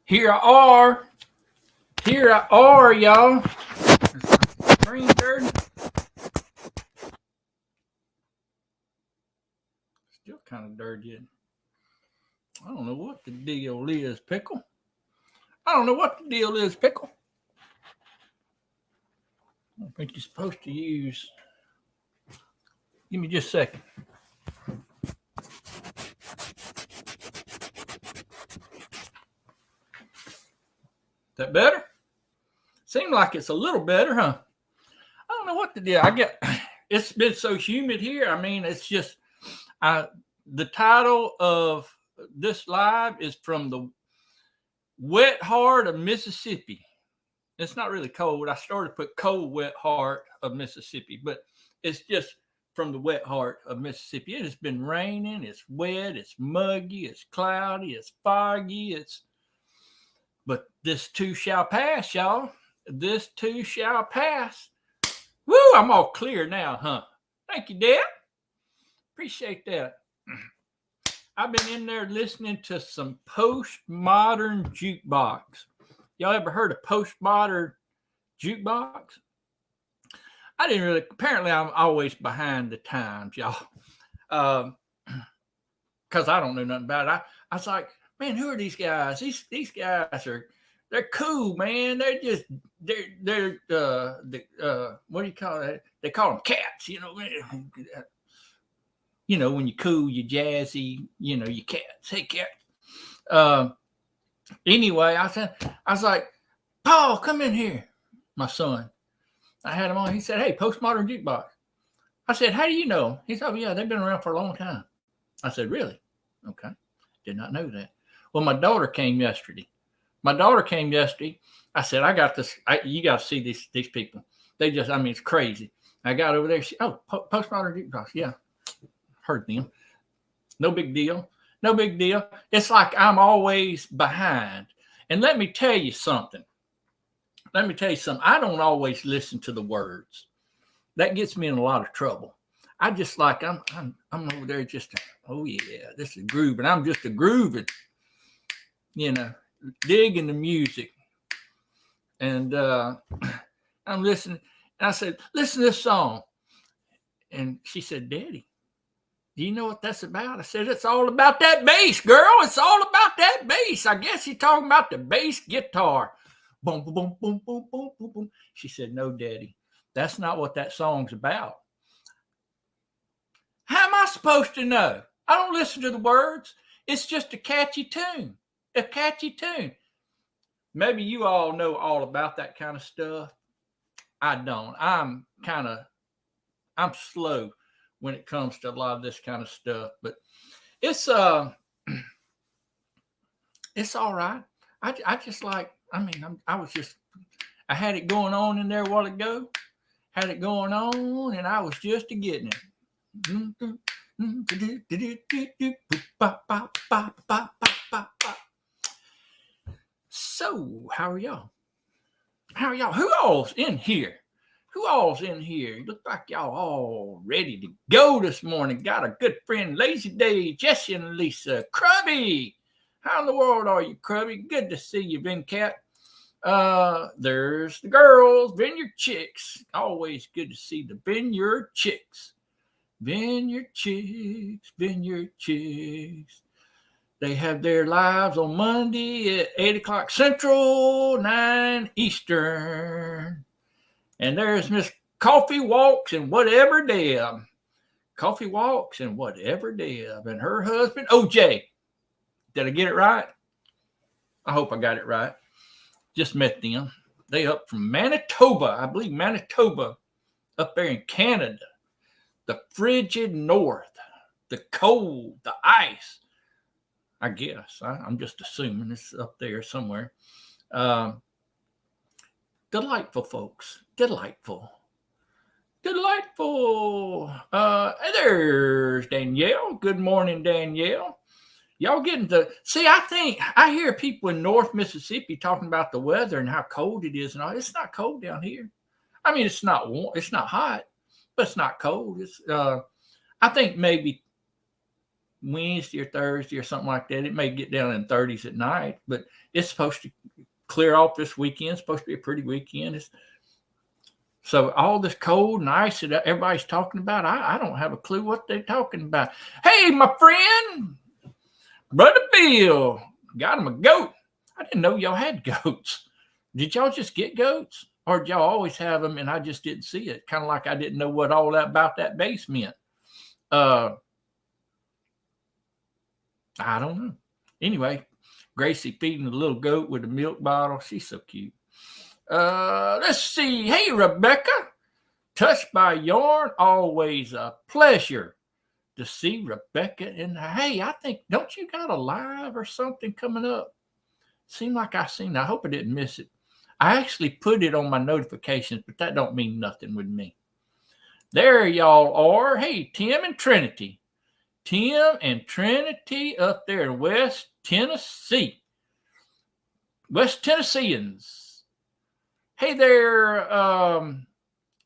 Here I are. Here I are, y'all. Screen dirty. Still kind of dirty. I don't know what the deal is, Pickle. I don't know what the deal is, Pickle. I don't think you're supposed to use. Give me just a second. That better? Seemed like it's a little better, huh? I don't know what the deal. I get. It's been so humid here. I mean, it's just. The title of this live is from the wet heart of Mississippi. It's not really cold. I started to put cold, wet heart of Mississippi, but it's just from the wet heart of Mississippi. It has been raining. It's wet. It's muggy. It's cloudy. It's foggy. But this too shall pass, y'all. This too shall pass. Woo! I'm all clear now, huh? Thank you, Dad. Appreciate that. I've been in there listening to some postmodern jukebox. Y'all ever heard of postmodern jukebox? I didn't really. Apparently, I'm always behind the times, y'all. Because I don't know nothing about it. I was like, man, who are these guys? These guys they're cool, man. They're just they're what do you call that? They call them cats, you know. You know, when you're cool, you're jazzy, you know, you cats. Hey, cat. Anyway, I was like, Paul, come in here. My son. I had him on. He said, hey, postmodern jukebox. I said, how do you know? He said, oh, yeah, they've been around for a long time. I said, really? Okay. Did not know that. Well, my daughter came yesterday. I said, I got this. You got to see these people. They just, I mean, it's crazy. I got over there. Postmodern jukebox. Yeah. Heard them. No big deal. No big deal. It's like I'm always behind. And let me tell you something. I don't always listen to the words. That gets me in a lot of trouble. I just like I'm over there just oh yeah, this is grooving. I'm just a grooving, you know, digging the music. And I'm listening. And I said, listen to this song. And she said, Daddy, do you know what that's about? I said, it's all about that bass, girl. It's all about that bass. I guess you're talking about the bass guitar. Boom, boom, boom, boom, boom, boom, boom, boom. She said, no, Daddy, that's not what that song's about. How am I supposed to know? I don't listen to the words. It's just a catchy tune. A catchy tune. Maybe you all know all about that kind of stuff. I don't. I'm slow when it comes to a lot of this kind of stuff, but it's it's all right. I just like, I mean, I had it going on in there a while ago, had it going on, and I was just getting it. So, how are y'all? Who all's in here? Look like y'all all ready to go this morning. Got a good friend, Lazy Day, Jesse and Lisa. Krubby, how in the world are you, Krubby? Good to see you, Vincat. There's the girls, Vineyard Chicks. Always good to see the Vineyard Chicks. Vineyard Chicks. They have their lives on Monday at 8 o'clock Central, 9 Eastern. And there's Miss Coffee Walks and Whatever Deb. And her husband, OJ. Did I get it right? I hope I got it right. Just met them. They up from Manitoba. I believe Manitoba. Up there in Canada. The frigid north. The cold. The ice. I guess. I'm just assuming it's up there somewhere. Delightful folks. Delightful. There's Danielle. Good morning, Danielle. Y'all getting to see? I hear people in North Mississippi talking about the weather and how cold it is and all. It's not cold down here. I mean, it's not warm. It's not hot, but it's not cold. It's I think maybe Wednesday or Thursday or something like that. It may get down in 30s at night, but it's supposed to clear off this weekend. It's supposed to be a pretty weekend. So all this cold and ice that everybody's talking about, I don't have a clue what they're talking about. Hey, my friend, Brother Bill, got him a goat. I didn't know y'all had goats. Did y'all just get goats? Or did y'all always have them and I just didn't see it? Kind of like I didn't know what all that about that base meant. I don't know. Anyway, Gracie feeding the little goat with a milk bottle. She's so cute. Let's see. Hey, Rebecca. Touched by yarn. Always a pleasure to see Rebecca. And hey, I think, don't you got a live or something coming up? Seemed like I seen it. I hope I didn't miss it. I actually put it on my notifications, but that don't mean nothing with me. There y'all are. Hey, Tim and Trinity. Tim and Trinity up there in West Tennessee. West Tennesseans. Hey there,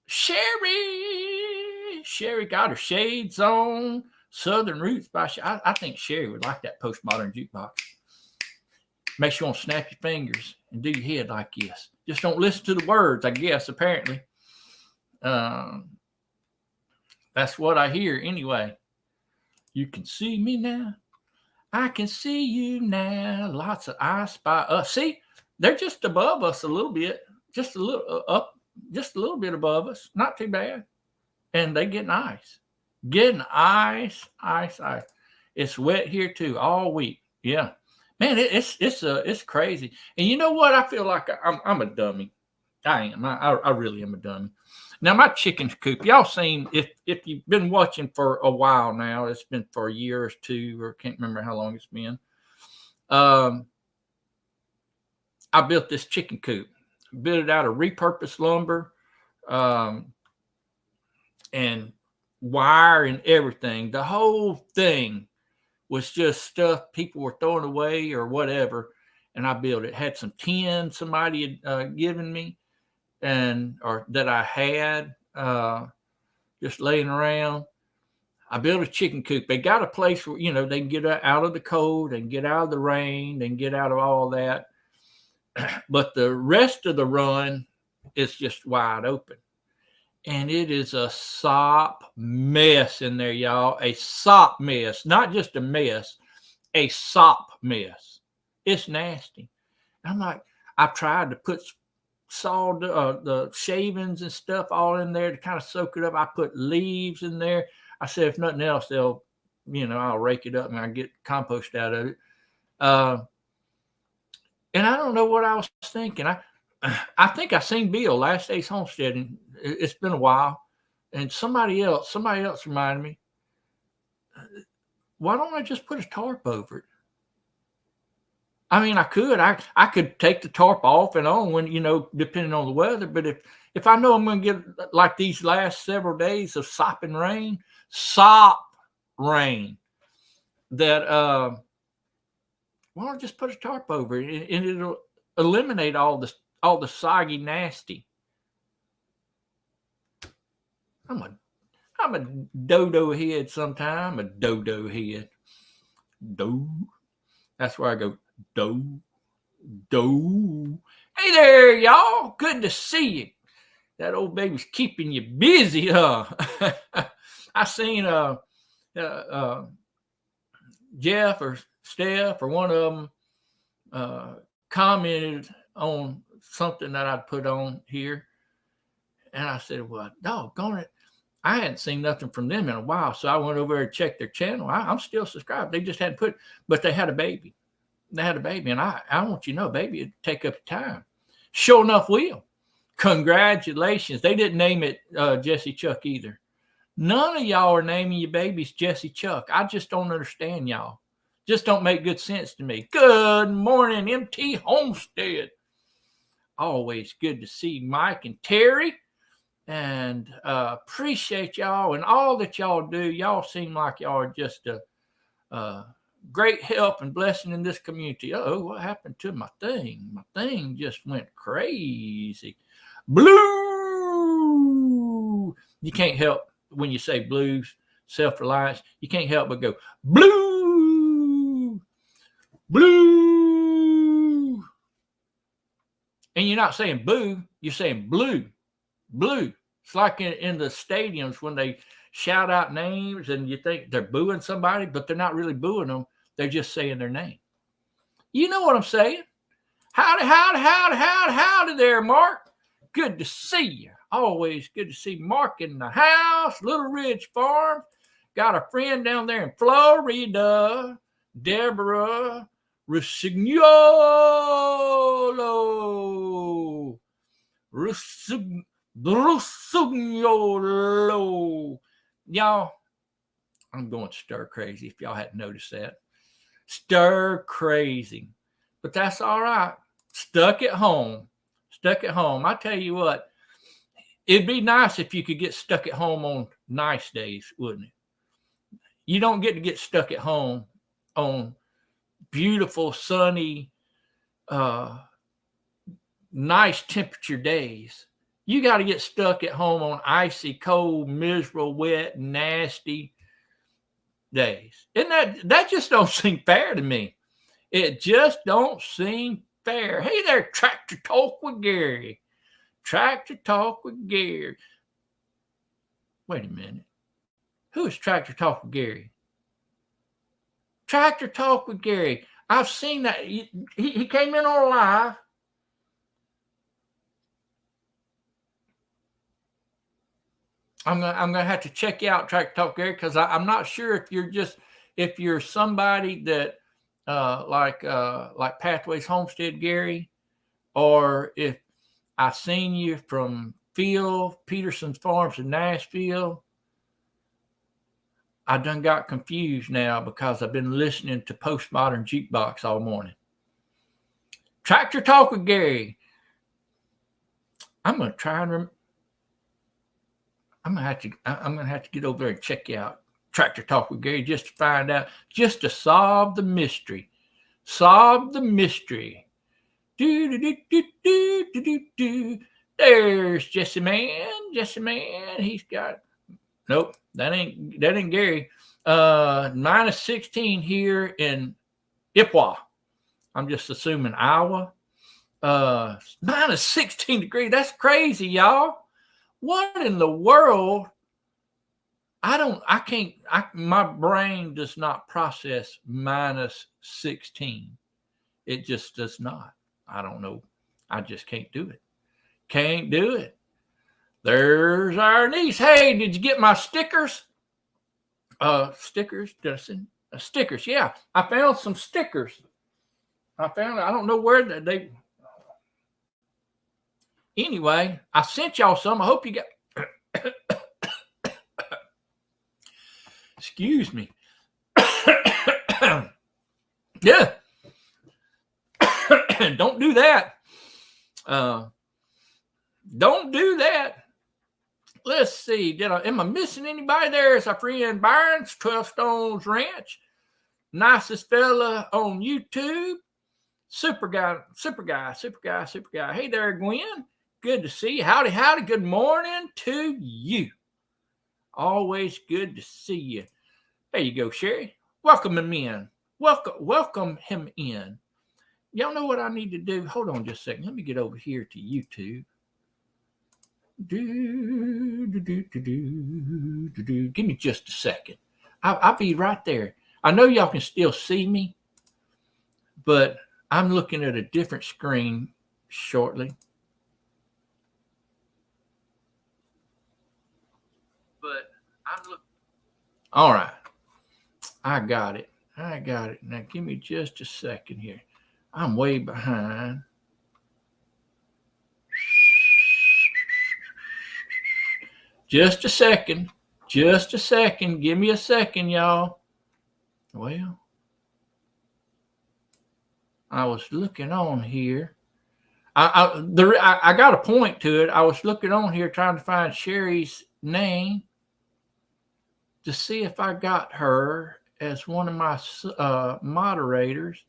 Sherry. Sherry got her shades on. Southern Roots by Sherry. I think Sherry would like that postmodern jukebox. Makes you want to snap your fingers and do your head like this. Just don't listen to the words, I guess, apparently. That's what I hear anyway. You can see me now. I can see you now. Lots of ice by us. See, they're just above us a little bit. Just a little up, just a little bit above us. Not too bad. And they getting ice. Getting ice. It's wet here too all week. Yeah. Man, it's crazy. And you know what? I feel like I'm a dummy. I am. I really am a dummy. Now, my chicken coop, y'all seen, if you've been watching for a while now, it's been for a year or two, or can't remember how long it's been. I built this chicken coop. Built it out of repurposed lumber and wire and everything. The whole thing was just stuff people were throwing away or whatever. And I built it. Had some tin somebody had given me or that I had just laying around. I built a chicken coop. They got a place where, they can get out of the cold and get out of the rain and get out of all that. But the rest of the run is just wide open. And it is a sop mess in there, y'all. A sop mess. Not just a mess. A sop mess. It's nasty. I'm like, I've tried to put the shavings and stuff all in there to kind of soak it up. I put leaves in there. I said, if nothing else, I'll rake it up and I get compost out of it. And I don't know what I was thinking. I think I seen Bill last day's homesteading. It's been a while. And somebody else reminded me, why don't I just put a tarp over it? I mean, I could. I could take the tarp off and on when, depending on the weather. But if I know I'm going to get like these last several days of sop rain, that why don't I just put a tarp over it and it'll eliminate all the soggy nasty. I'm a dodo head sometime. A dodo head. That's where I go. Hey there, y'all. Good to see you. That old baby's keeping you busy, huh? I seen Jeff or Steph or one of them commented on something that I'd put on here. And I said, well, doggone it. I hadn't seen nothing from them in a while. So I went over and checked their channel. I'm still subscribed. They just hadn't but they had a baby. And I want you to know, baby, it'd take up time. Sure enough will. Congratulations. They didn't name it Jesse Chuck either. None of y'all are naming your babies Jesse Chuck. I just don't understand y'all. Just don't make good sense to me. Good morning, MT Homestead. Always good to see Mike and Terry. And appreciate y'all and all that y'all do. Y'all seem like y'all are just a great help and blessing in this community. Oh, what happened to my thing? My thing just went crazy. Blue. You can't help when you say blues, self-reliance. You can't help but go blue. blue. And you're not saying boo, you're saying blue. Blue. It's like in the stadiums when they shout out names and you think they're booing somebody, but they're not really booing them. They're just saying their name. You know what I'm saying? Howdy there, Mark. Good to see you. Always good to see Mark in the house. Little Ridge Farm. Got a friend down there in Florida, Deborah Rusignolo. Rusignolo. Y'all, I'm going stir crazy if y'all hadn't noticed that. Stir crazy. But that's all right. Stuck at home. Stuck at home. I tell you what, it'd be nice if you could get stuck at home on nice days, wouldn't it? You don't get stuck at home on beautiful, sunny, nice temperature days. You got to get stuck at home on icy, cold, miserable, wet, nasty days. And that just don't seem fair to me. It just don't seem fair. Hey there, Tractor Talk with Gary. Tractor Talk with Gary. Wait a minute. Who is Tractor Talk with Gary? Tractor Talk with Gary. I've seen that. He came in on live. I'm gonna have to check you out, Tractor Talk Gary, because I'm not sure if you're somebody that like Pathways Homestead Gary, or if I seen you from Phil Peterson's Farms in Nashville. I done got confused now because I've been listening to Postmodern Jukebox all morning. Tractor Talk with Gary. I'm gonna try and I'm gonna have to get over there and check you out. Tractor Talk with Gary, just to find out, just to solve the mystery. Solve the mystery. There's Jesse Man. Jesse Man. He's got. Nope, that ain't Gary. Minus 16 here in Ipwa. I'm just assuming Iowa. Minus 16 degrees. That's crazy, y'all. What in the world? My brain does not process minus 16. It just does not. I don't know. I just can't do it. Can't do it. There's our niece. Hey, did you get my stickers? Stickers, Dustin. Stickers, yeah. I found some stickers. I don't know where they. Anyway, I sent y'all some. I hope you got. Excuse me. Yeah. Don't do that. Don't do that. Let's see. Am I missing anybody? There's our friend Byron's 12 Stones Ranch. Nicest fella on YouTube. Super guy. Hey there, Gwen. Good to see you. Howdy. Good morning to you. Always good to see you. There you go, Sherry. Welcome him in. Welcome him in. Y'all know what I need to do? Hold on just a second. Let me get over here to YouTube. Give me just a second. I'll be right there. I know y'all can still see me, but I'm looking at a different screen shortly. All right. I got it. Now give me just a second here. I'm way behind. Just a second. Give me a second, y'all. Well, I was looking on here. I got a point to it. I was looking on here trying to find Sherry's name to see if I got her as one of my moderators.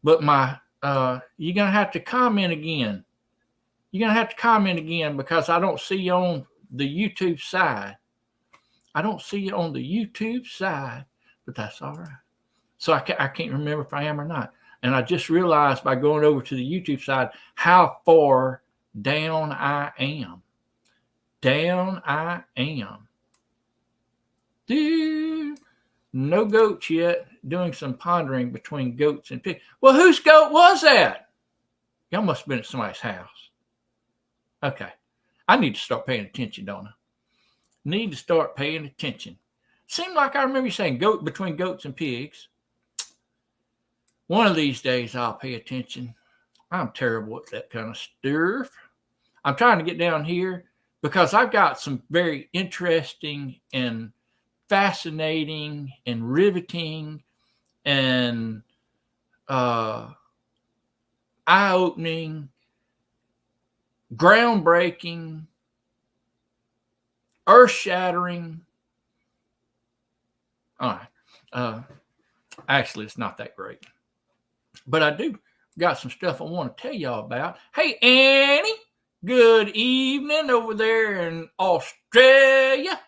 But you're going to have to comment again. Because I don't see you on the YouTube side. But that's all right. So I can't remember if I am or not. And I just realized by going over to the YouTube side how far down I am. Down I am. Dude, no goats yet. Doing some pondering between goats and pigs. Well, whose goat was that? Y'all must have been at somebody's house. Okay. I need to start paying attention, don't I? Need to start paying attention. Seemed like I remember you saying goat between goats and pigs. One of these days I'll pay attention. I'm terrible at that kind of stuff. I'm trying to get down here because I've got some very interesting and fascinating and riveting and eye-opening, groundbreaking, earth-shattering. All right. Actually, it's not that great. But I do got some stuff I want to tell y'all about. Hey, Annie, good evening over there in Australia.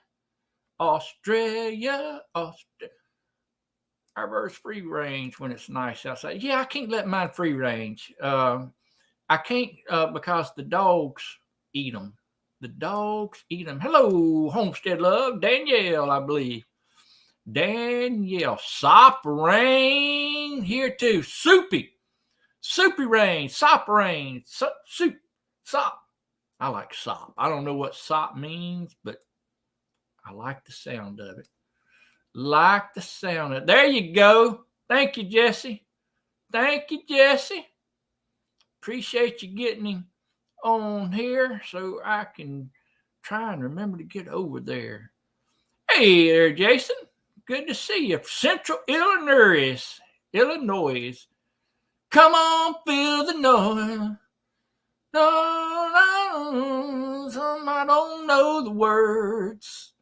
Australia. Our bird's free range when it's nice outside. Yeah, I can't let mine free range. I can't because the dogs eat them. The dogs eat them. Hello, Homestead Love. Danielle, I believe. Danielle. Sop rain here too. Soupy rain. Sop rain. Soup. Sop. I like sop. I don't know what sop means, but I like the sound of it. Like the sound of it. There you go. Thank you, Jesse. Thank you, Jesse. Appreciate you getting him on here so I can try and remember to get over there. Hey there, Jason. Good to see you. Central Illinois. Come on, feel the noise. No, I don't know the words,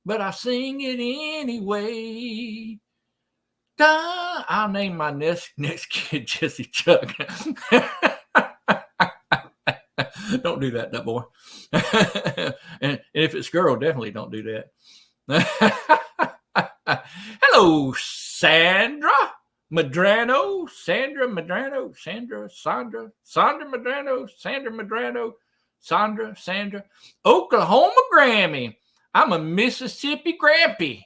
but I sing it anyway. I'll name my next kid Jesse Chuck. Don't do that boy. And if it's girl, definitely don't do that. Hello, Sandra Madrano. Sandra Madrano. Oklahoma Grammy. I'm a Mississippi Grampy.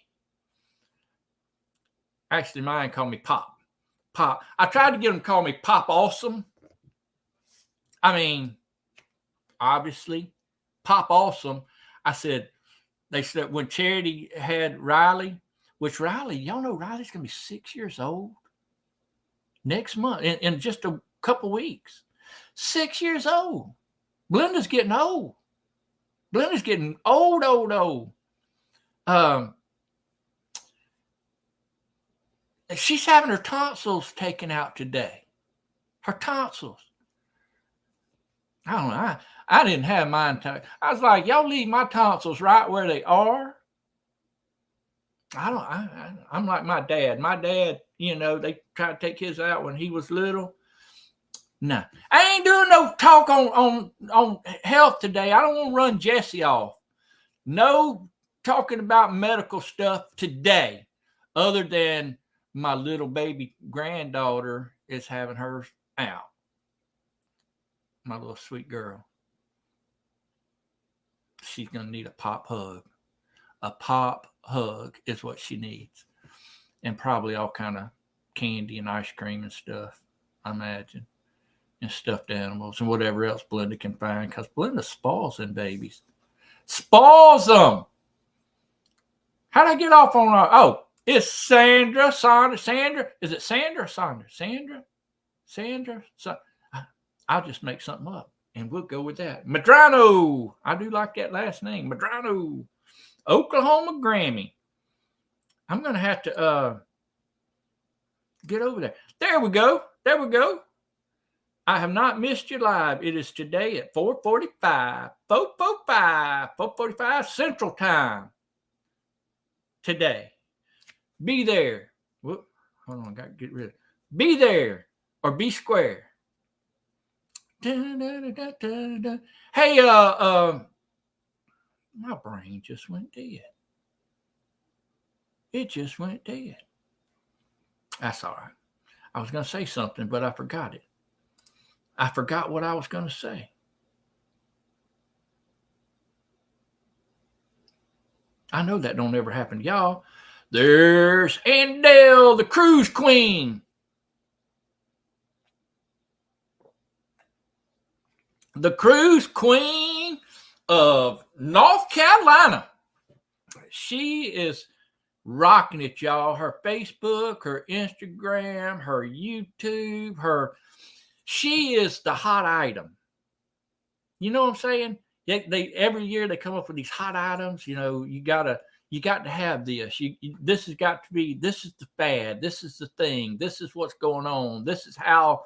Actually, mine called me Pop. I tried to get them to call me Pop Awesome. I mean, obviously, Pop Awesome. They said when Charity had Riley, which Riley, y'all know Riley's going to be 6 years old next month in just a couple weeks. 6 years old. Blenda's getting old. Blenda's getting old. She's having her tonsils taken out today. Her tonsils. I don't know. I didn't have mine. I was like, y'all leave my tonsils right where they are. I'm like my dad. My dad, they tried to take his out when he was little. No, I ain't doing no talk on health today. I don't want to run Jesse off. No talking about medical stuff today, other than my little baby granddaughter is having hers out. My little sweet girl. She's going to need a pop hug. A pop hug is what she needs. And probably all kind of candy and ice cream and stuff, I imagine. And stuffed animals and whatever else Blenda can find. Because Blenda spoils them babies. Spoils them. How'd I get off on it's Sandra. Sandra. Is it Sandra or Sandra? Sandra. I'll just make something up and we'll go with that. Madrano. I do like that last name. Madrano. Oklahoma Grammy. I'm going to have to get over there. There we go. I have not missed you live. It is today at 4:45. 4:45 Central Time. Today. Be there. Whoop. Hold on. I got to get rid of it. Be there or be square. Da, da, da, da, da. Hey, my brain just went dead. It just went dead. That's all right. I was going to say something, but I forgot it. I forgot what I was going to say. I know that don't ever happen to y'all. There's Andale, the cruise queen. The cruise queen of North Carolina. She is rocking it, y'all. Her Facebook, her Instagram, her YouTube, she is the hot item. You know what I'm saying? They every year they come up with these hot items. You know, you got to have this. This has got to be. This is the fad. This is the thing. This is what's going on. This is how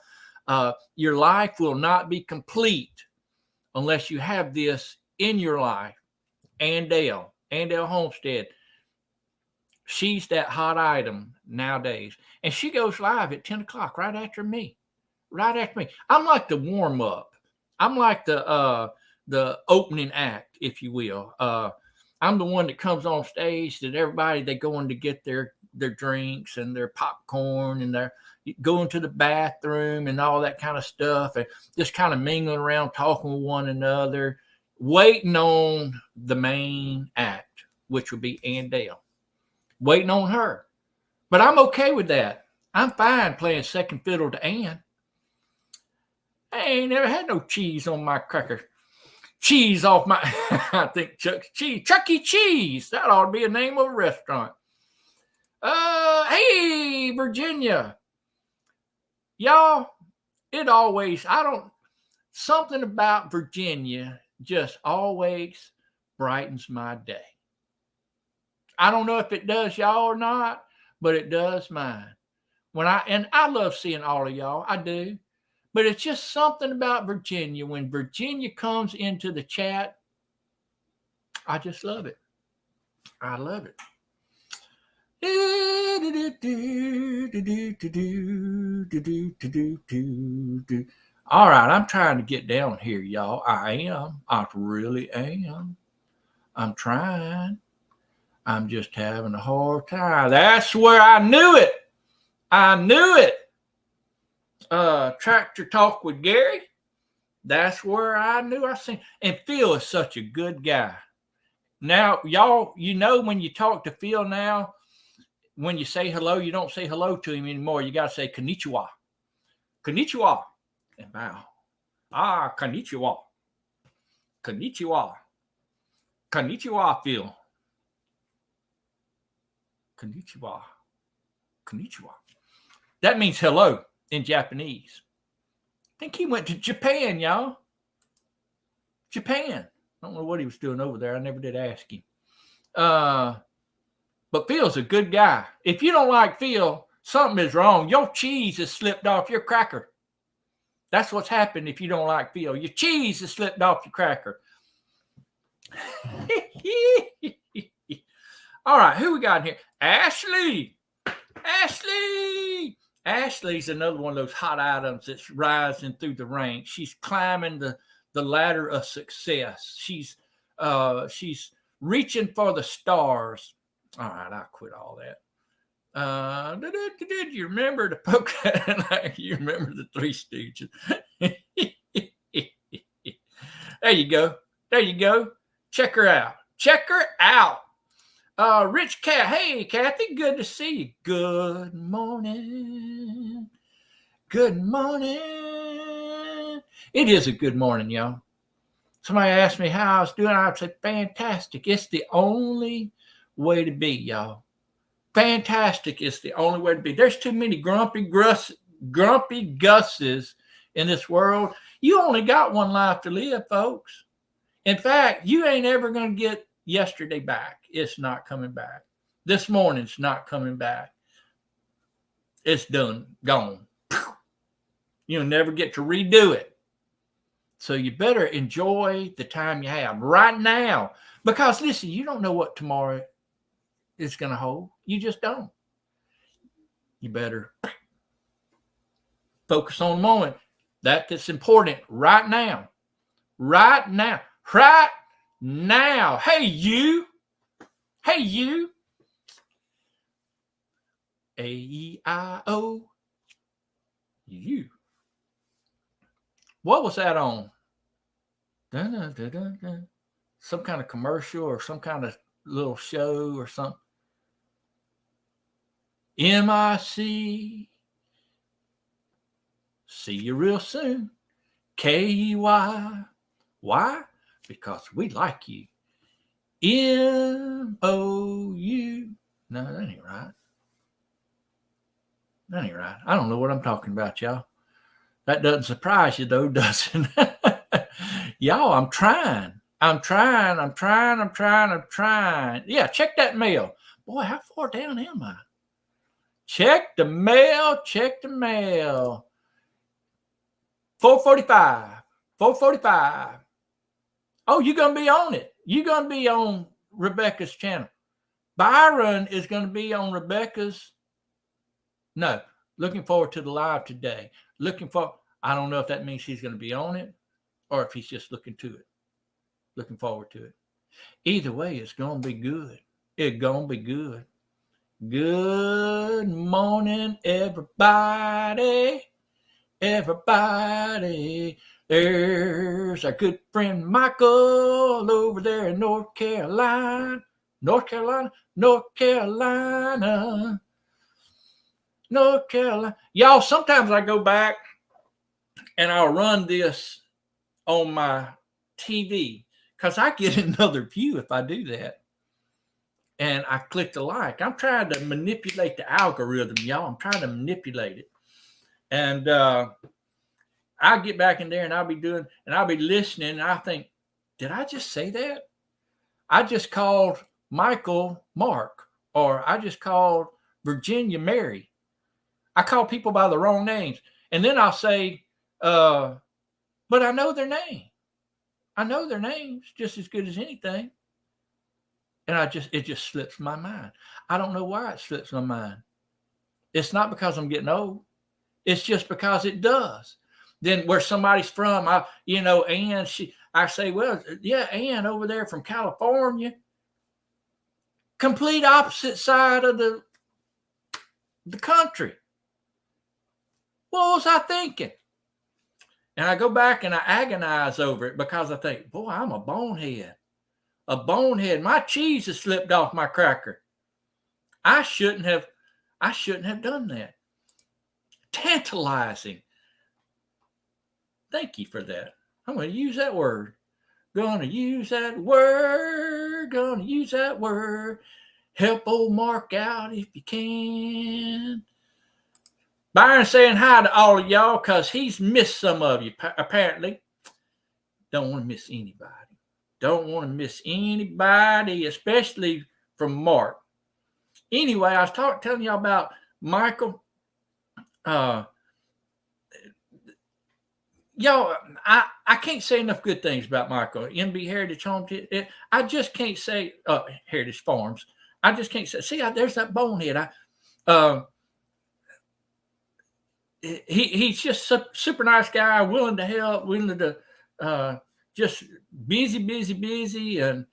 your life will not be complete unless you have this in your life. Andale Homestead. She's that hot item nowadays, and she goes live at 10 o'clock right after me. I'm like the warm up. I'm like the opening act, if you will. I'm the one that comes on stage that everybody, they go in to get their drinks and their popcorn and they're going to the bathroom and all that kind of stuff and just kind of mingling around, talking with one another, waiting on the main act, which would be Andale. Waiting on her. But I'm okay with that. I'm fine playing second fiddle to Ann. I ain't never had no cheese on my cracker. Cheese off my, I think Chuck E. Cheese. That ought to be a name of a restaurant. Hey, Virginia. Y'all, something about Virginia just always brightens my day. I don't know if it does y'all or not, but it does mine. I love seeing all of y'all. I do. But it's just something about Virginia. When Virginia comes into the chat, I just love it. I love it. All right, I'm trying to get down here, y'all. I really am. I'm trying. I'm just having a hard time. That's where I knew it. Tractor Talk with Gary. That's where I knew I seen. And Phil is such a good guy. Now, y'all, you know when you talk to Phil now, when you say hello, you don't say hello to him anymore. You got to say konnichiwa. Konnichiwa. And bow. Konnichiwa. Konnichiwa. Konnichiwa, Phil. Konnichiwa. Konnichiwa. That means hello in Japanese. I think he went to Japan, y'all. Japan. I don't know what he was doing over there. I never did ask him. But Phil's a good guy. If you don't like Phil, something is wrong. Your cheese has slipped off your cracker. That's what's happened if you don't like Phil. Your cheese has slipped off your cracker. All right, who we got in here? Ashley. Ashley's another one of those hot items that's rising through the ranks. She's climbing the ladder of success. She's reaching for the stars. All right, I'll quit all that. Did you remember the poke? You remember the Three Stooges? There you go. Check her out. Rich Cat. Hey, Kathy, good to see you. Good morning. It is a good morning, y'all. Somebody asked me how I was doing. I would say, fantastic. It's the only way to be, y'all. Fantastic is the only way to be. There's too many grumpy Gusses in this world. You only got one life to live, folks. In fact, you ain't ever going to get yesterday back. It's not coming back. This morning's not coming back. It's done, gone. You'll never get to redo it. So you better enjoy the time you have right now. Because listen, you don't know what tomorrow is going to hold. You just don't. You better focus on the moment. That's important right now. Hey, you. A-E-I-O-U. What was that on? Dun, dun, dun, dun, dun. Some kind of commercial or some kind of little show or something. M-I-C. See you real soon. K-E-Y. Why? Because we like you. M-O-U. No, that ain't right. That ain't right. I don't know what I'm talking about, y'all. That doesn't surprise you, though, does it? Y'all, I'm trying. Yeah, check that mail. Boy, how far down am I? Check the mail. 4:45. 4:45. Oh, you're going to be on it. You're going to be on Rebecca's channel. Byron is going to be on Rebecca's. No, looking forward to the live today. I don't know if that means he's going to be on it or if he's just looking forward to it. Either way, it's going to be good. It's going to be good. Good morning, everybody. There's our good friend Michael over there in North Carolina. Y'all, sometimes I go back and I'll run this on my TV because I get another view if I do that. And I click the like. I'm trying to manipulate the algorithm, y'all. I'm trying to manipulate it. And I get back in there and I'll be listening. And I think, did I just say that? I just called Michael Mark, or I just called Virginia Mary. I call people by the wrong names. And then I'll say, but I know their name. I know their names just as good as anything. And it just slips my mind. I don't know why it slips my mind. It's not because I'm getting old. It's just because it does. Then where somebody's from, Ann, I say, well, yeah, Ann over there from California. Complete opposite side of the country. What was I thinking? And I go back and I agonize over it because I think, boy, I'm a bonehead. My cheese has slipped off my cracker. I shouldn't have done that. Tantalizing. Thank you for that. I'm going to use that word. Gonna use that word. Help old Mark out if you can. Byron saying hi to all of y'all because he's missed some of you, apparently. Don't want to miss anybody. Especially from Mark. Anyway, I was telling y'all about Michael. Y'all, I can't say enough good things about Michael. MB Heritage Home. I just can't say Heritage Farms. I just can't say. See, there's that bonehead. He's just a super nice guy, willing to help, willing to just busy, and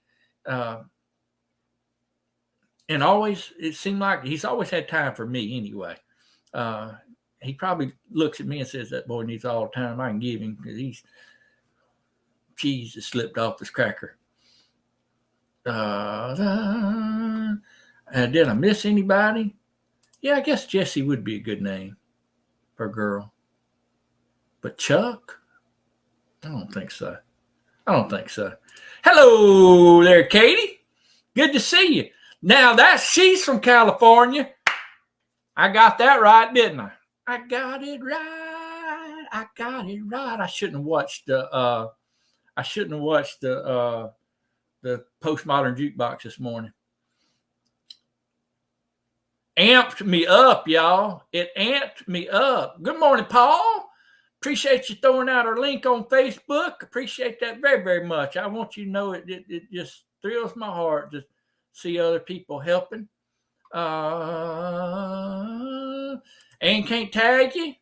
always it seemed like he's always had time for me anyway. He probably looks at me and says, that boy needs all the time I can give him because cheese has slipped off his cracker. Did I miss anybody? Yeah, I guess Jessie would be a good name for a girl. But Chuck? I don't think so. Hello there, Katie. Good to see you. Now, she's from California. I got that right, didn't I? I got it right. I shouldn't have watched the Postmodern Jukebox this morning. Amped me up, y'all. It amped me up. Good morning, Paul. Appreciate you throwing out our link on Facebook. Appreciate that very, very much. I want you to know it just thrills my heart to see other people helping. And can't tag you,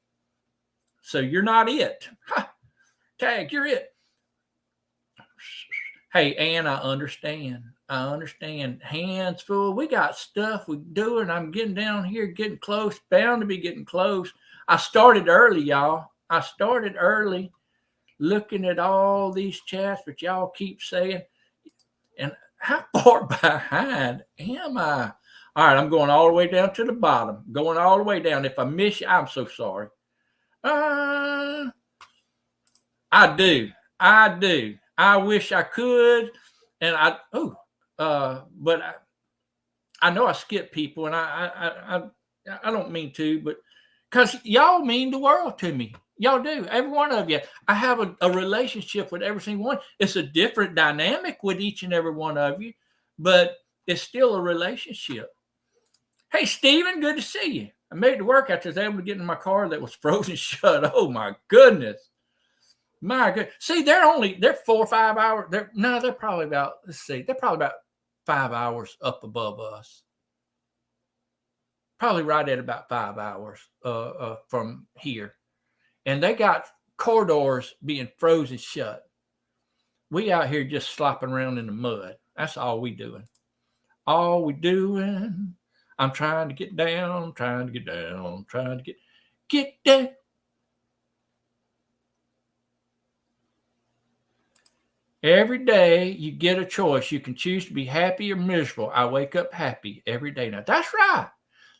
so you're not it. Ha! Tag, you're it. Hey, Ann, I understand. I understand. Hands full. We got stuff we doing. I'm getting down here, getting close, bound to be getting close. I started early, y'all. I started early looking at all these chats, but y'all keep saying, and how far behind am I? All right, I'm going all the way down to the bottom, going all the way down. If I miss you, I'm so sorry. I do. I do. I wish I could. And but I know I skip people, and I don't mean to, but because y'all mean the world to me. Y'all do. Every one of you. I have a relationship with every single one. It's a different dynamic with each and every one of you, but it's still a relationship. Hey, Stephen, good to see you. I made it to work after I was able to get in my car that was frozen shut. Oh my goodness. My good. See, they're 4 or 5 hours. They're probably about, they're probably about 5 hours up above us. Probably right at about 5 hours from here. And they got corridors being frozen shut. We out here just slopping around in the mud. That's all we doing. All we doing. I'm trying to get down, trying to get down, trying to get down. Every day you get a choice. You can choose to be happy or miserable. I wake up happy every day. Now, that's right.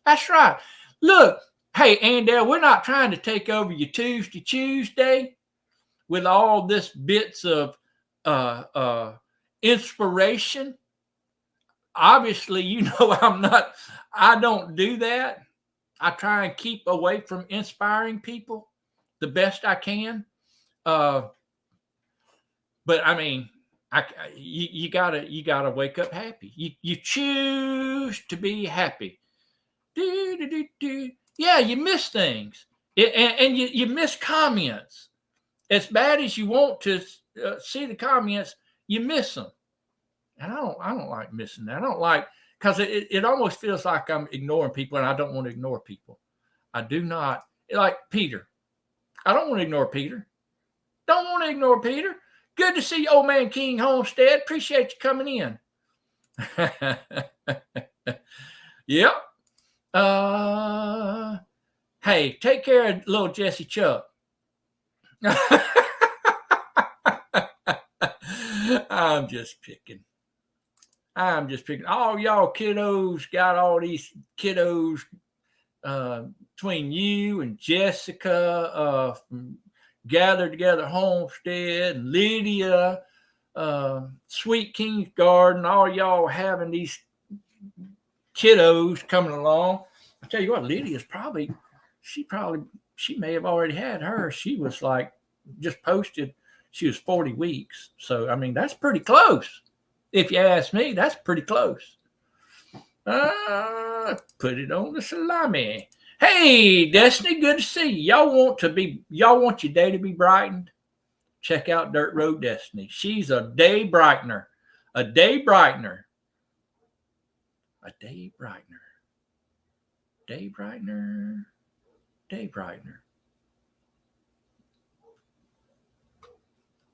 That's right. Look, hey, Andel, we're not trying to take over your Tuesday with all this bits of inspiration. Obviously, you know I don't do that. I try and keep away from inspiring people the best I can. But I mean, you gotta wake up happy. You choose to be happy. Yeah, you miss things, and you miss comments. As bad as you want to see the comments, you miss them. And I don't like missing that. I don't like, because it almost feels like I'm ignoring people, and I don't want to ignore people. I do not. Like Peter. I don't want to ignore Peter. Don't want to ignore Peter. Good to see you, old man King Homestead. Appreciate you coming in. Yep. Hey, take care of little Jesse Chuck. I'm just picking. All y'all kiddos got all these kiddos between you and Jessica from Gathered Together Homestead, and Lydia, Sweet King's Garden, all y'all having these kiddos coming along. I tell you what, Lydia's she may have already had her. She was like, just posted, she was 40 weeks. So, I mean, that's pretty close. If you ask me, that's pretty close. Put it on the salami. Hey, Destiny, good to see you. Y'all want your day to be brightened? Check out Dirt Road Destiny. She's a day brightener. A day brightener. A day brightener. Day brightener. Day brightener.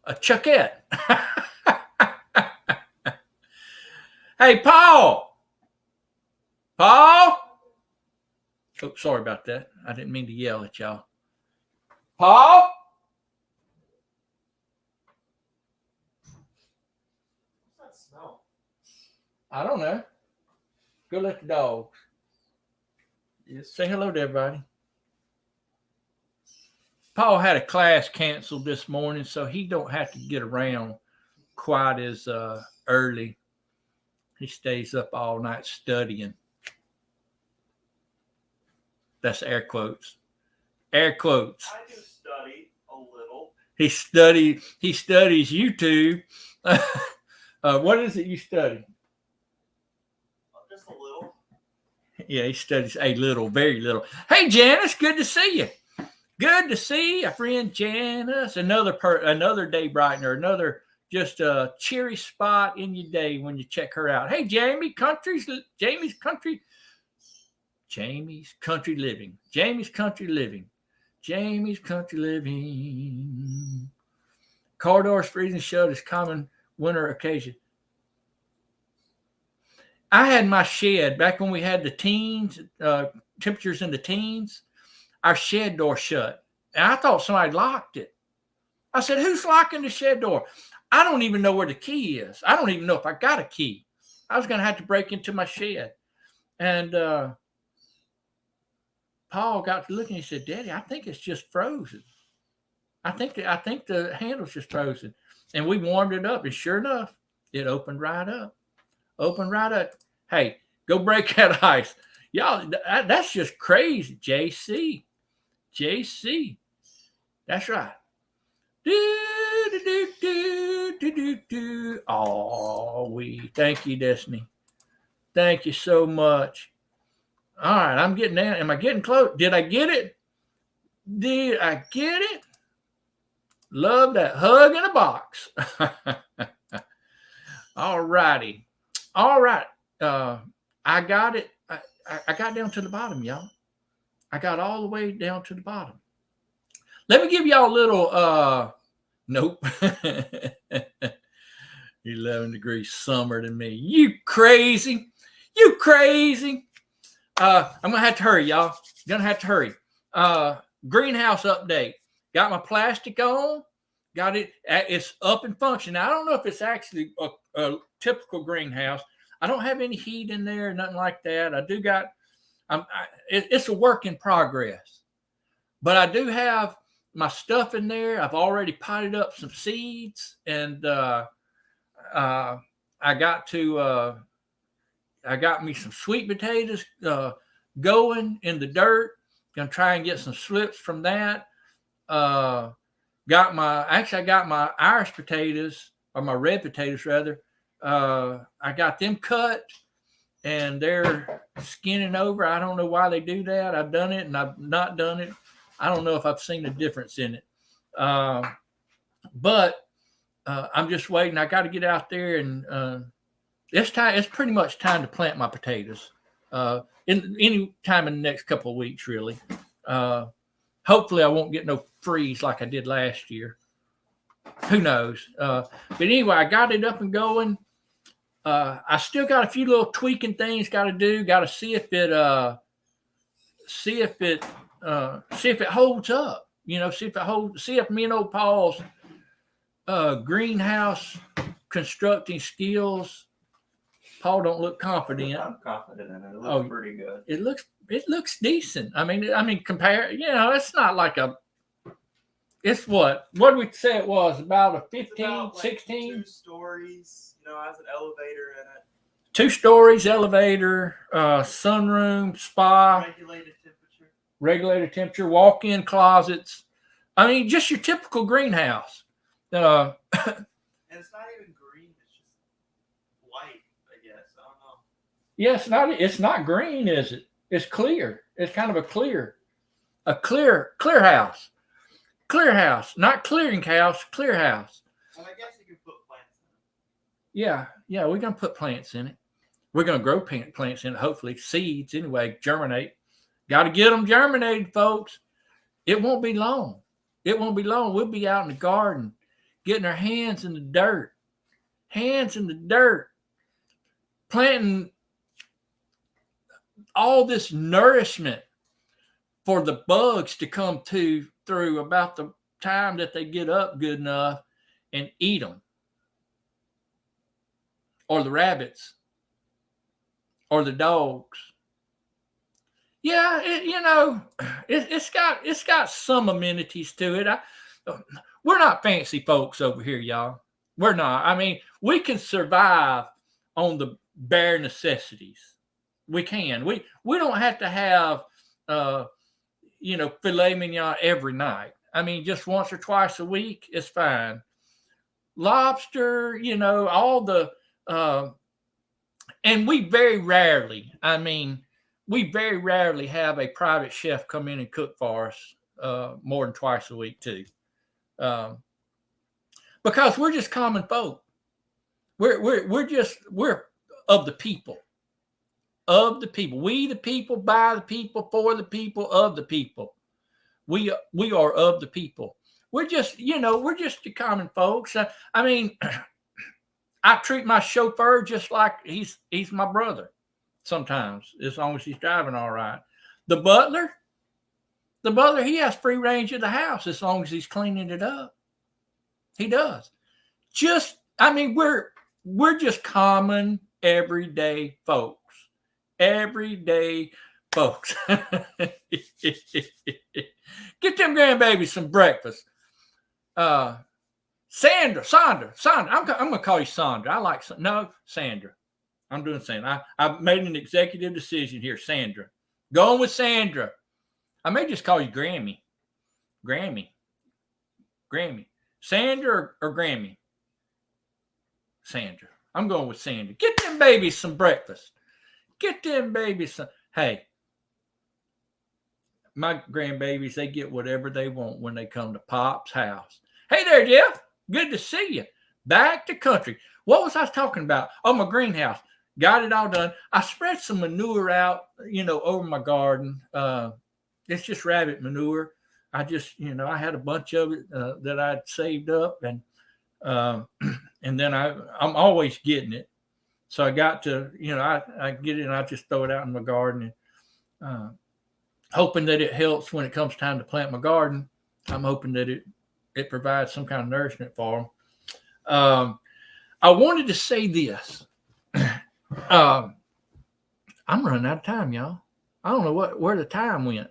A Chuckette. Hey, Paul. Paul? Oh, sorry about that. I didn't mean to yell at y'all. Paul? What's that smell? I don't know. Go let the dogs. Yes. Say hello to everybody. Paul had a class canceled this morning, so he don't have to get around quite as early. He stays up all night studying. That's air quotes. Air quotes. I do study a little. He studies YouTube. What is it you study? Just a little. Yeah, he studies a little, very little. Hey, Janice, good to see you. Good to see a friend, Janice. Another day brightener, another just a cheery spot in your day when you check her out. Hey, Jamie's Country Living. Corridors freezing shut is common winter occasion. I had my shed back when we had the teens, temperatures in the teens. Our shed door shut, and I thought somebody locked it. I said, "Who's locking the shed door?" I don't even know where the key is. I don't even know if I got a key. I was going to have to break into my shed, and Paul got to looking. He said, "Daddy, I think it's just frozen. I think the handle's just frozen." And we warmed it up, and sure enough, it opened right up. Opened right up. Hey, go break that ice, y'all. That's just crazy, JC. That's right. Oh, we thank you, Destiny. Thank you so much. All right, I'm getting down. Am I getting close? Did I get it? Did I get it? Love that hug in a box. All righty. All right. I got it. I got down to the bottom, y'all. I got all the way down to the bottom. Let me give y'all a little, nope. 11 degrees summer to me. You crazy. You crazy. I'm going to have to hurry, y'all. Gonna have to hurry. Greenhouse update. Got my plastic on. Got it. It's up and functioning. I don't know if it's actually a typical greenhouse. I don't have any heat in there, nothing like that. I do got, it's a work in progress. But I do have my stuff in there. I've already potted up some seeds, and I got me some sweet potatoes going in the dirt. Gonna try and get some slips from that. I got my Irish potatoes, or my red potatoes rather. I got them cut, and they're skinning over. I don't know why they do that. I've done it and I've not done it. I don't know if I've seen a difference in it. But I'm just waiting. I got to get out there, and it's time. It's pretty much time to plant my potatoes. In any time in the next couple of weeks, really. Hopefully, I won't get no freeze like I did last year. Who knows? But anyway, I got it up and going. I still got a few little tweaking things got to do. Got to see if it holds up. You know, see if me and old Paul's greenhouse constructing skills. Paul don't look confident. I'm confident in it. It looks pretty good. It looks decent. I mean, compare. You know, it's not like a. It's what did we say it was? About a 15, about, 16? 2 stories, has an elevator in it. 2 stories, elevator, sunroom, spa. Regulated temperature, walk-in closets. I mean, just your typical greenhouse. And it's not even green. It's just white, I guess. I don't know. Yeah, it's not green, is it? It's clear. It's kind of a clear house. Clear house, not clearing house, clear house. And I guess you can put plants in it. Yeah, we're going to put plants in it. We're going to grow plants in it, hopefully. Seeds, anyway, germinate. Got to get them germinated, folks. It won't be long. We'll be out in the garden getting our hands in the dirt. Planting all this nourishment for the bugs to come through about the time that they get up good enough and eat them. Or the rabbits. Or the dogs. Yeah, it's got some amenities to it. We're not fancy folks over here, y'all. We're not. I mean, we can survive on the bare necessities. We can. We don't have to have filet mignon every night. I mean, just once or twice a week is fine. Lobster, all the and we very rarely have a private chef come in and cook for us more than twice a week too. Because we're just common folk. We're of the people. Of the people. We the people, by the people, for the people, of the people. We are of the people. We're just, we're just the common folks. I mean, I treat my chauffeur just like he's my brother. Sometimes, as long as he's driving all right. The butler, he has free range of the house as long as he's cleaning it up. He does. We're just common, everyday folks. Everyday folks. Get them grandbabies some breakfast. Sandra. I'm going to call you Sandra. Sandra. I'm doing Sandra. I've made an executive decision here, Sandra. Going with Sandra. I may just call you Grammy. Sandra or Grammy? Sandra. I'm going with Sandra. Get them babies some breakfast. Get them babies some. Hey, my grandbabies, they get whatever they want when they come to Pop's house. Hey there, Jeff. Good to see you. Back to country. What was I talking about? Oh, my greenhouse. Got it all done. I spread some manure out, over my garden. It's just rabbit manure. I just, I had a bunch of it that I'd saved up, and then I'm always getting it. So I got to, I get it and I just throw it out in my garden, and hoping that it helps when it comes time to plant my garden. I'm hoping that it provides some kind of nourishment for them. I wanted to say this. I'm running out of time, y'all. I don't know where the time went.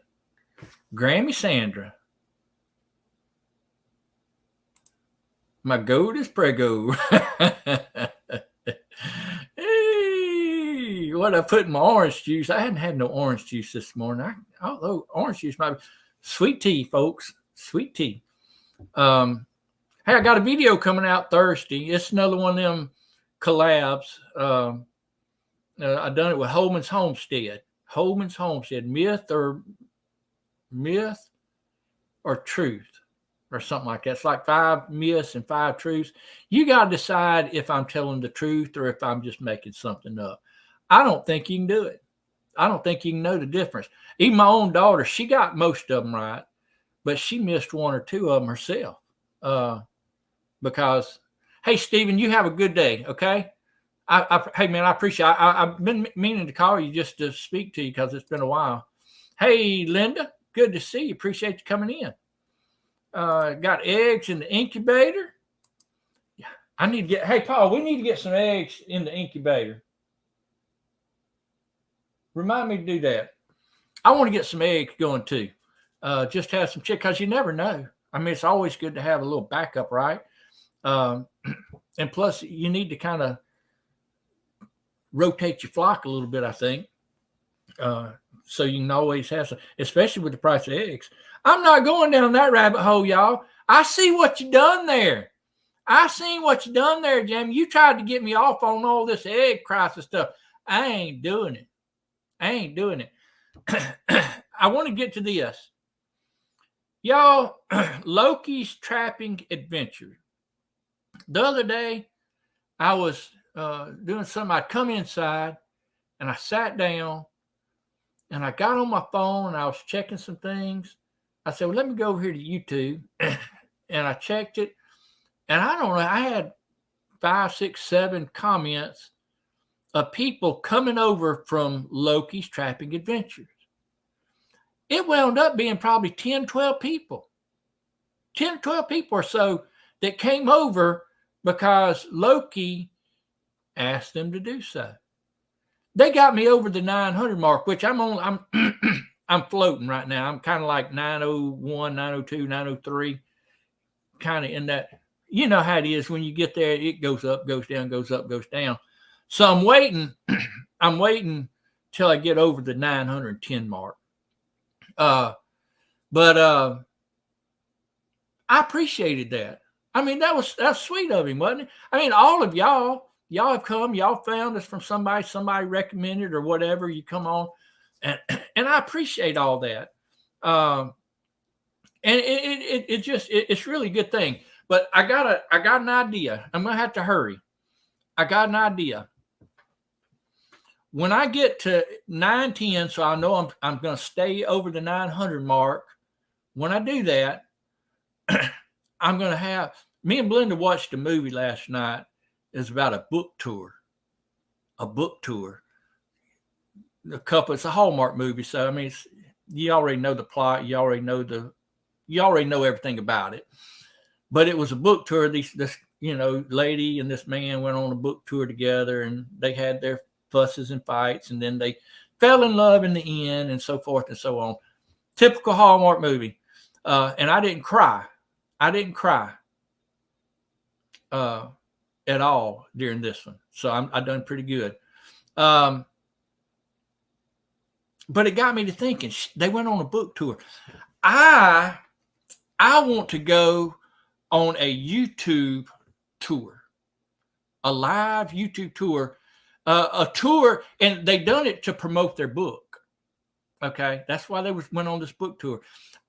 Grammy Sandra. My goat is prego. Hey, what I put in my orange juice. I hadn't had no orange juice this morning. Although orange juice might be sweet tea, folks. Sweet tea. Hey, I got a video coming out Thursday. It's another one of them collabs. I done it with Holman's Homestead. Myth or truth, or something like that. It's like 5 myths and 5 truths. You got to decide if I'm telling the truth or if I'm just making something up. I don't think you can do it. I don't think you can know the difference. Even my own daughter, she got most of them right, but she missed 1 or 2 of them herself. Because, hey, Stephen, you have a good day, okay? Hey, man, I appreciate it. I've been meaning to call you just to speak to you because it's been a while. Hey, Linda, good to see you. Appreciate you coming in. Got eggs in the incubator. Yeah, I need to get, hey, Paul, we need to get some eggs in the incubator. Remind me to do that. I want to get some eggs going too. Just have some chick, because you never know. I mean, it's always good to have a little backup, right? And plus, you need to kind of rotate your flock a little bit, I think. So you can always have some, especially with the price of eggs. I'm not going down that rabbit hole, y'all. I see what you done there. I seen what you done there, Jamie. You tried to get me off on all this egg crisis stuff. I ain't doing it. I want to get to this. Y'all, Loki's Trapping Adventure. The other day, I was doing something. I'd come inside, and I sat down, and I got on my phone, and I was checking some things. I said, well, let me go over here to YouTube. And I checked it. And I don't know, I had 5, 6, 7 comments of people coming over from Loki's Trapping Adventures. It wound up being probably 10, 12 people. 10, 12 people or so that came over because Loki asked them to do so. They got me over the 900 mark, which I'm floating right now. I'm kind of like 901, 902, 903, kind of in that. You know how it is when you get there, it goes up, goes down, goes up, goes down. So I'm waiting till I get over the 910 mark. But I appreciated that. I mean, that's sweet of him, wasn't it? I mean, all of y'all have come, y'all found us from somebody recommended or whatever. You come on, and I appreciate all that. And it's really a good thing. But I got an idea. I'm gonna have to hurry. I got an idea. When I get to 910, so I know I'm gonna stay over the 900 mark. When I do that, I'm gonna have me and Belinda watched a movie last night, is about a book tour. A book tour. It's a Hallmark movie, so I mean, you already know the plot. You already know everything about it. But it was a book tour. This lady and this man went on a book tour together, and they had their fusses and fights, and then they fell in love in the end, and so forth and so on. Typical Hallmark movie. And I didn't cry. At all during this one. So I done pretty good. But it got me to thinking. They went on a book tour. I want to go on a YouTube tour, a live YouTube tour, a tour, and they done it to promote their book. Okay, that's why they went on this book tour.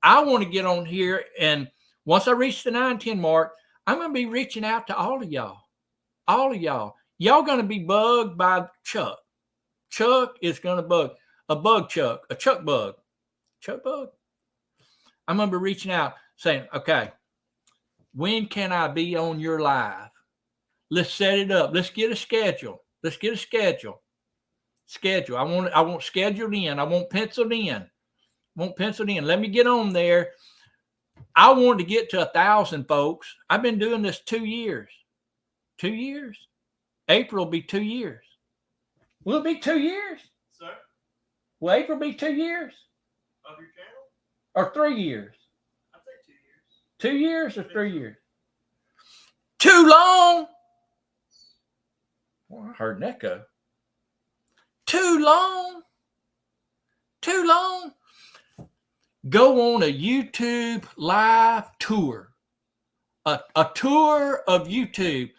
I want to get on here, and once I reach the 9-10 mark, I'm going to be reaching out to all of y'all. All of y'all. Y'all going to be bugged by Chuck. Chuck is going to bug. A bug Chuck. A Chuck bug. Chuck bug. I'm going to be reaching out saying, okay, when can I be on your live? Let's set it up. Let's get a schedule. Schedule. I want scheduled in. I want penciled in. Let me get on there. I wanted to get to 1,000 folks. I've been doing this 2 years. 2 years. April will be 2 years. Will it be 2 years? Sir? Will April be 2 years? Of your channel? Or 3 years? I'd say 2 years. 2 years or 3 years? Too long? Well, I heard an echo. Too long? Go on a YouTube live tour. A tour of YouTube.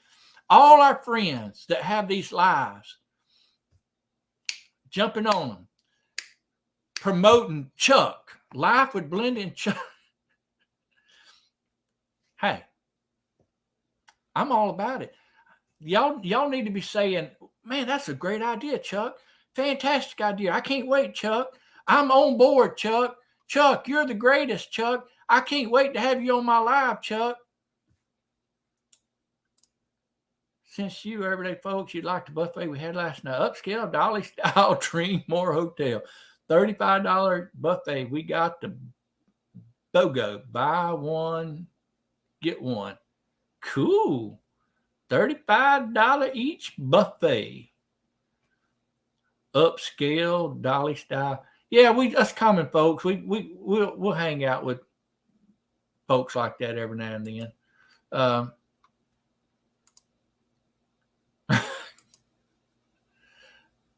All our friends that have these lives, jumping on them, promoting Chuck, Life with Blenda and Chuck. Hey, I'm all about it. Y'all need to be saying, man, that's a great idea, Chuck. Fantastic idea. I can't wait, Chuck. I'm on board, Chuck. Chuck, you're the greatest, Chuck. I can't wait to have you on my live, Chuck. Since you everyday folks, you'd like the buffet we had last night. Upscale, Dolly Style, Dreammore Hotel. $35 buffet. We got the BOGO. Buy one, get one. Cool. $35 each buffet. Upscale, Dolly Style. Yeah, us common folks, we'll hang out with folks like that every now and then.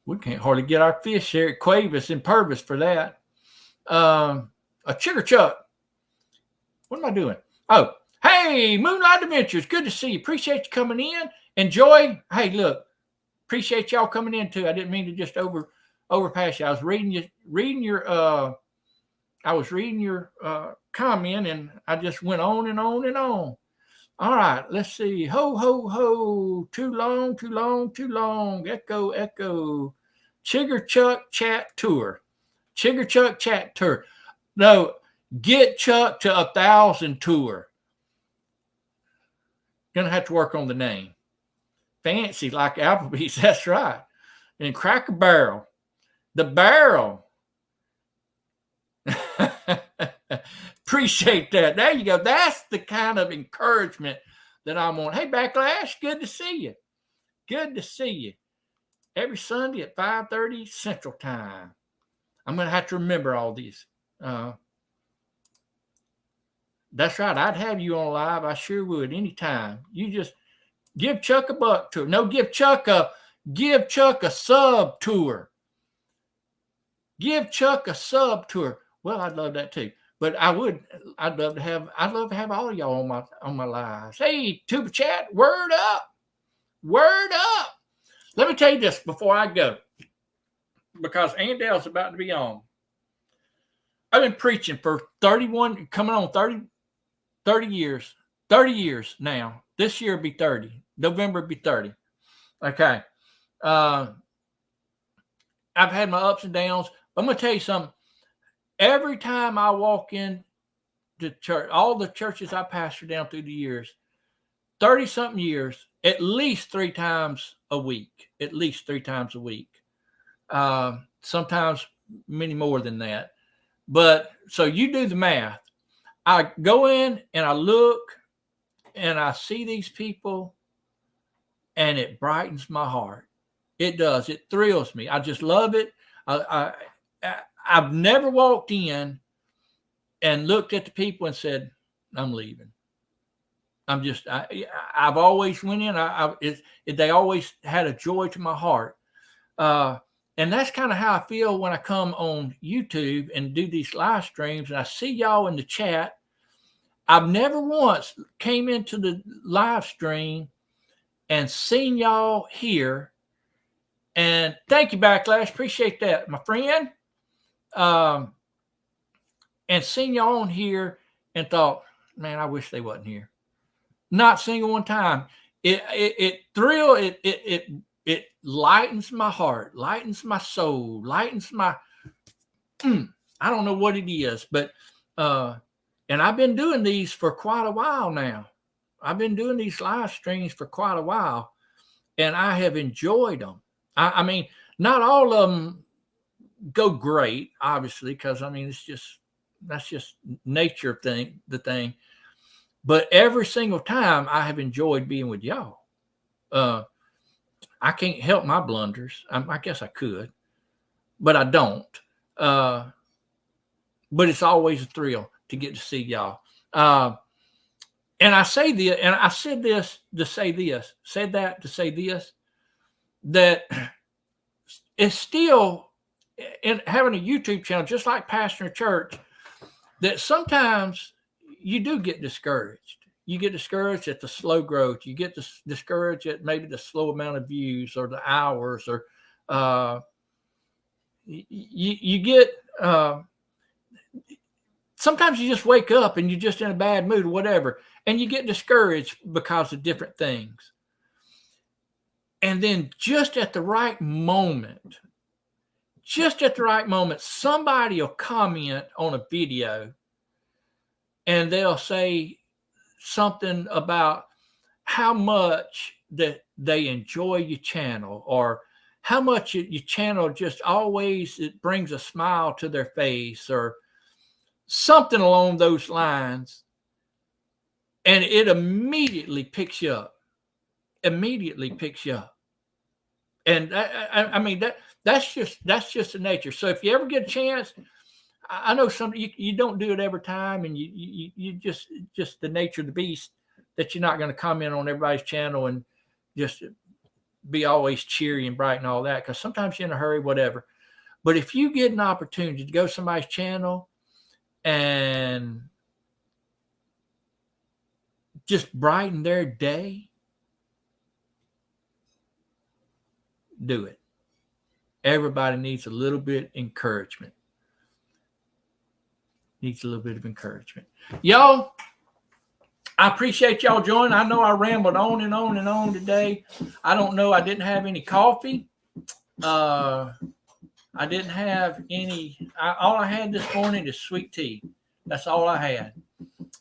We can't hardly get our fish here at Cuevas and Purvis for that. A Chigger Chuck. What am I doing? Oh, hey, Moonlight Adventures. Good to see you. Appreciate you coming in. Enjoy. Hey, look, appreciate y'all coming in too. I didn't mean to just overpass you. I was reading your comment, and I just went on and on and on. All right, let's see. Ho, ho, ho. Too long. Echo. Chigger Chuck chat tour. No, get Chuck to 1,000 tour. Gonna have to work on the name. Fancy like Applebee's. That's right. And Cracker Barrel. The barrel. Appreciate that. There you go. That's the kind of encouragement that I'm on. Hey, Backlash, good to see you. Every Sunday at 5:30 Central Time. I'm going to have to remember all these. That's right. I'd have you on live. I sure would anytime. You just give Chuck a buck tour. No, give Chuck a sub tour. Give Chuck a sub tour. Well, I'd love that too. But I'd love to have all of y'all on my lives. Hey, Tuba Chat, word up. Let me tell you this before I go, because Andell's about to be on. I've been preaching for 30 years. 30 years now. This year will be 30. November will be 30. Okay. I've had my ups and downs. I'm going to tell you something. Every time I walk in to church, all the churches I pastored down through the years, 30 something years, at least 3 times a week, sometimes many more than that. But so you do the math. I go in and I look and I see these people and it brightens my heart. It does. It thrills me. I just love it. I've never walked in and looked at the people and said, I'm leaving. I've always went in. They always had a joy to my heart. And that's kind of how I feel when I come on YouTube and do these live streams and I see y'all in the chat. I've never once came into the live stream and seen y'all here. And thank you, Backlash. Appreciate that, my friend. And seen y'all on here and thought, man, I wish they wasn't here. Not single one time. It lightens my heart, lightens my soul, lightens my, I don't know what it is, but, and I've been doing these for quite a while now. I've been doing these live streams for quite a while and I have enjoyed them. I mean, not all of them go great, obviously, because I mean, that's just nature thing, the thing. But every single time I have enjoyed being with y'all. I can't help my blunders. I guess I could, but I don't. But it's always a thrill to get to see y'all. And I say this, and I said this to say this, said that to say this, that it's still in having a YouTube channel, just like pastoring a church, that sometimes you do get discouraged. You get discouraged at the slow growth. You get discouraged at maybe the slow amount of views or the hours, or you get, sometimes you just wake up and you're just in a bad mood or whatever, and you get discouraged because of different things. And then just at the right moment, somebody will comment on a video and they'll say something about how much that they enjoy your channel, or how much your channel just always, it brings a smile to their face, or something along those lines. And it immediately picks you up. And I mean, that's just the nature. So if you ever get a chance, I know you don't do it every time, and you just the nature of the beast, that you're not going to comment on everybody's channel and just be always cheery and bright and all that, because sometimes you're in a hurry, whatever. But if you get an opportunity to go to somebody's channel and just brighten their day, do it. Everybody needs a little bit of encouragement. Y'all, I appreciate y'all joining. I know I rambled on and on and on today. I don't know. I didn't have any coffee. I didn't have any. All I had this morning is sweet tea. That's all I had.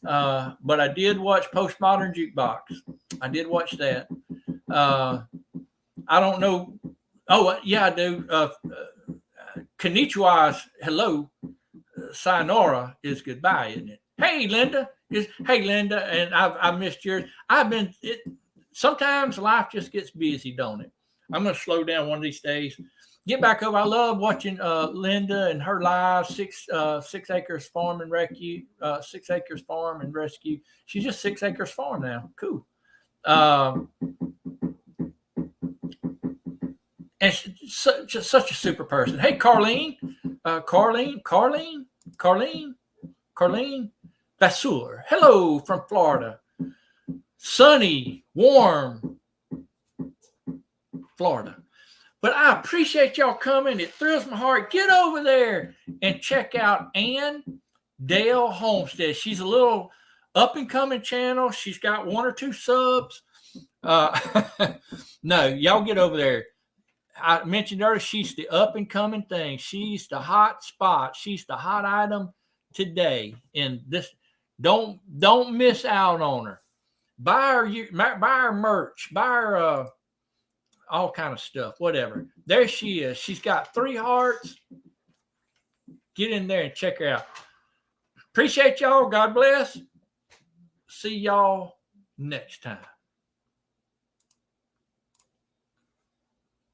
But I did watch Postmodern Jukebox. I did watch that. I don't know. Oh, yeah, I do. Konnichiwa's hello. Sayonara is goodbye, isn't it? Hey, Linda. Hey, Linda. And I missed yours. Sometimes life just gets busy, don't it? I'm going to slow down one of these days. Get back over. I love watching Linda and her live 6 Acres Farm and Rescue. 6 Acres Farm and Rescue. She's just 6 Acres Farm now. Cool. And she's such a super person. Hey, Carlene Vasseur. Hello from Florida. Sunny, warm Florida. But I appreciate y'all coming. It thrills my heart. Get over there and check out Ann Dale Homestead. She's a little up-and-coming channel. She's got 1 or 2 subs. No, y'all get over there. I mentioned earlier, she's the up-and-coming thing. She's the hot spot. She's the hot item today. And this, don't miss out on her. buy her merch, buy her all kind of stuff, whatever. There she is. She's got 3 hearts. Get in there and check her out. Appreciate y'all. God bless. See y'all next time.